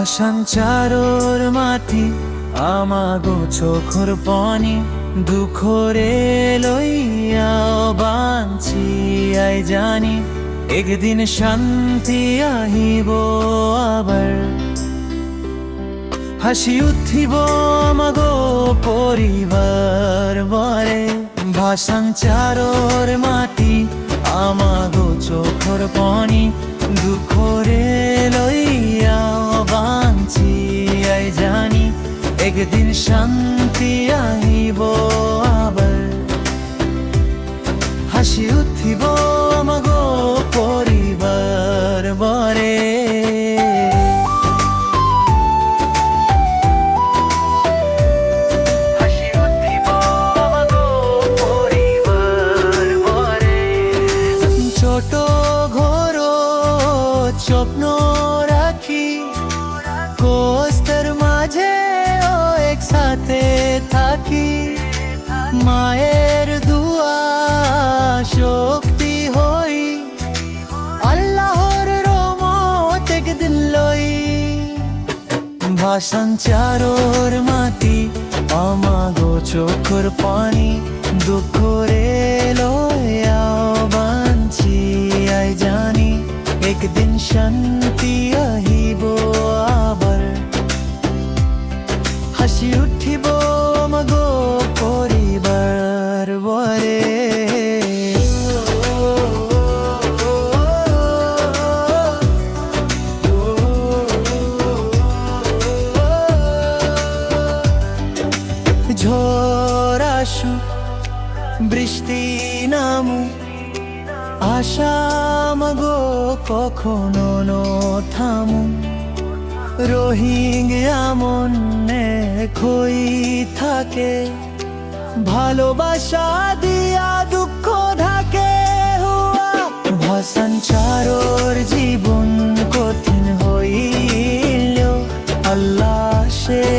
সঞ্চারর মাটি আমাগো চোখর পানি দুঃখরে লইয়াও বাঞ্ছি আই জানি একদিন শান্তি আহিব আবার হাসি উঠিব আমাগো পরিবার বরে ভাষাঞ্চারর মাটি আমাগো চোখর পানি দুঃখরে লইয়াও বাঞ্ছি আই জানি একদিন শান্তি আহিব আবার হাসি উঠিব আমাগো পরিবার বরে ছোট ঘর স্বপ্ন রাখি কষ্টের মাঝে ও একসাথে থাকি মায়ের দুয়া শক্তি হই আল্লাহর রহমত একদিন লই ভাষাঞ্চারর মাটি আমাগো চোখর পানি দুঃখরে লয়াও বাঞ্ছি আই জানি একদিন শান্তি আহিব আবার হাসি উঠিব আমাগো পরিবার বরে ঝড় আসুক বৃষ্টি নামু আশা মাগো কখনো ন থামু রোহিঙ্গা মনে খই থাকে ভালোবাসা দিয়া দুঃখ থাকে ভাষাঞ্চারর জীবন কঠিন হইল আল্লাহ সে